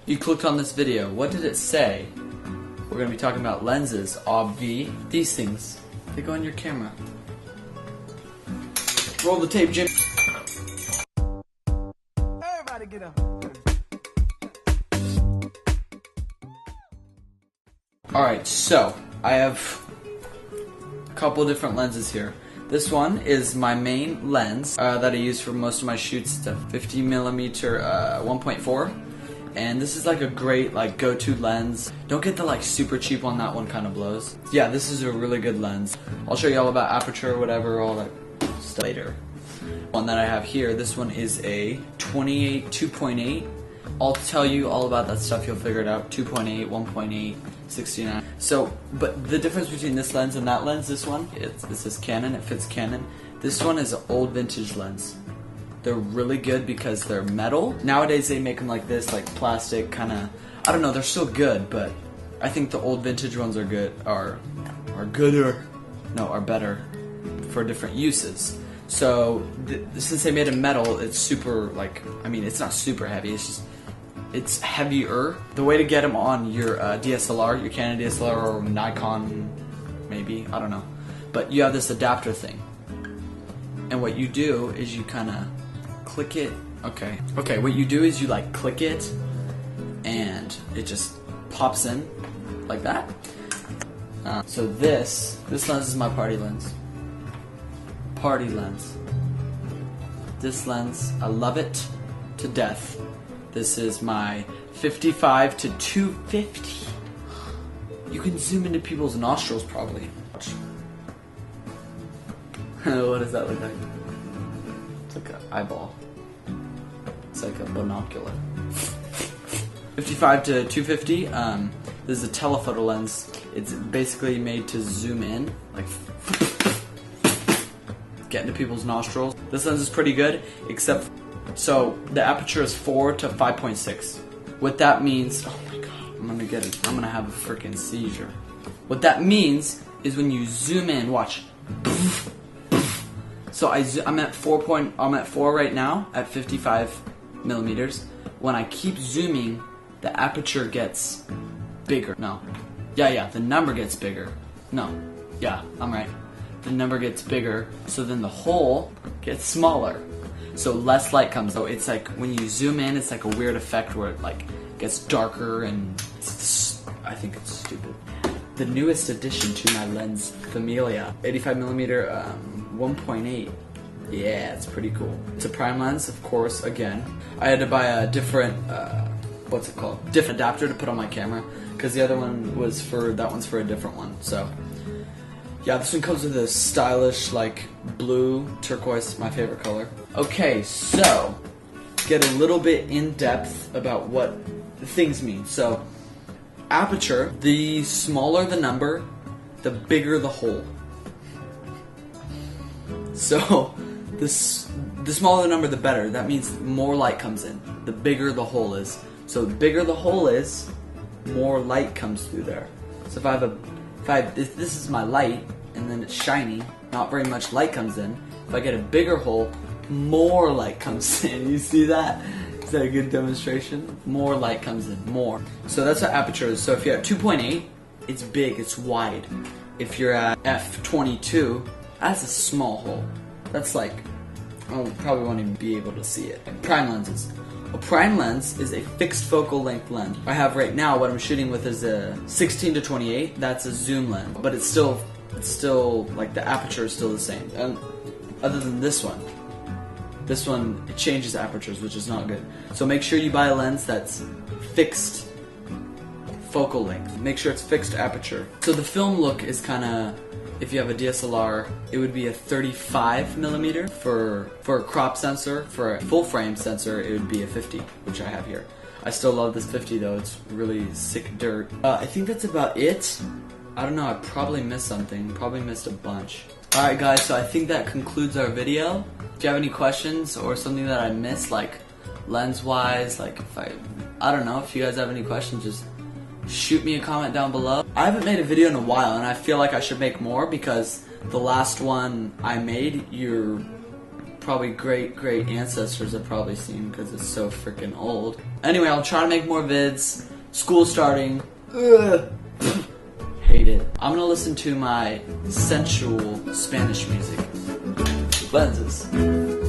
You clicked on this video. What did it say? We're going to be talking about lenses, obvi. These things, they go on your camera. Roll the tape, Jim. Everybody get up. Alright, so I have a couple different lenses here. This one is my main lens that I use for most of my shoots. It's a 50mm 1.4, and this is like a great like go-to lens. Don't get the like super cheap one, that one kind of blows. Yeah, this is a really good lens. I'll show you all about aperture, whatever, all that stuff later. One that I have here, this one is a 28 2.8. I'll tell you all about that stuff, you'll figure it out. 2.8, 1.8, 69. So, but the difference between this lens and that lens, this one, this is Canon, it fits Canon. This one is an old vintage lens. They're really good because they're metal. Nowadays they make them like this, like plastic, kind of, I don't know, they're still good, but I think the old vintage ones are good, are better for different uses. So, since they made it metal, it's super, like, I mean, it's not super heavy, it's just, it's heavier. The way to get them on your DSLR, your Canon DSLR or Nikon, maybe, I don't know. But you have this adapter thing. And what you do is you kind of click it. Okay, what you do is you like click it and it just pops in like that. So this lens is my party lens. Party lens. This lens, I love it to death. This is my 55 to 250. You can zoom into people's nostrils probably. What does that look like? It's like an eyeball. It's like a binocular. 55 to 250. This is a telephoto lens. It's basically made to zoom in, like get into people's nostrils. This lens is pretty good, except so the aperture is 4 to 5.6. What that means, oh my god, I'm gonna have a freaking seizure. What that means is when you zoom in, watch. So I'm at 4 right now at 55 millimeters. When I keep zooming, the aperture gets bigger. No, yeah, the number gets bigger. No, yeah, I'm right. The number gets bigger, so then the hole gets smaller. So less light comes. So it's like when you zoom in, it's like a weird effect where it like gets darker, and I think it's stupid. The newest addition to my lens familia, 85mm 1.8. Yeah, it's pretty cool. It's a prime lens, of course. Again, I had to buy a different what's it called? Different adapter to put on my camera because the other one was that one's for a different one. So. Yeah, this one comes with a stylish, like, blue, turquoise, my favorite color. Okay, so, get a little bit in depth about what the things mean. So, aperture, the smaller the number, the bigger the hole. So, the smaller the number, the better. That means more light comes in. The bigger the hole is. So, the bigger the hole is, more light comes through there. So, if this is my light, and then it's shiny, not very much light comes in. If I get a bigger hole, more light comes in. You see that? Is that a good demonstration? More light comes in, more. So that's what aperture is. So if you're at 2.8, it's big, it's wide. If you're at f/22, that's a small hole. That's like, oh, probably won't even be able to see it. Prime lenses. A prime lens is a fixed focal length lens. I have right now, what I'm shooting with is a 16 to 28. That's a zoom lens, but it's still like the aperture is still the same. And other than this one, it changes apertures, which is not good. So make sure you buy a lens that's fixed focal length. Make sure it's fixed aperture. So the film look is kind of, if you have a DSLR, it would be a 35mm. For a crop sensor, for a full frame sensor, it would be a 50, which I have here. I still love this 50 though, it's really sick dirt. I think that's about it. I don't know, I probably missed something, probably missed a bunch. Alright guys, so I think that concludes our video. If you have any questions or something that I missed, like lens-wise, like if I don't know, if you guys have any questions, just shoot me a comment down below. I haven't made a video in a while, and I feel like I should make more because the last one I made, you're probably great ancestors have probably seen because it's so freaking old. Anyway, I'll try to make more vids. School starting. Ugh. Hate it. I'm gonna listen to my sensual Spanish music. Lenses.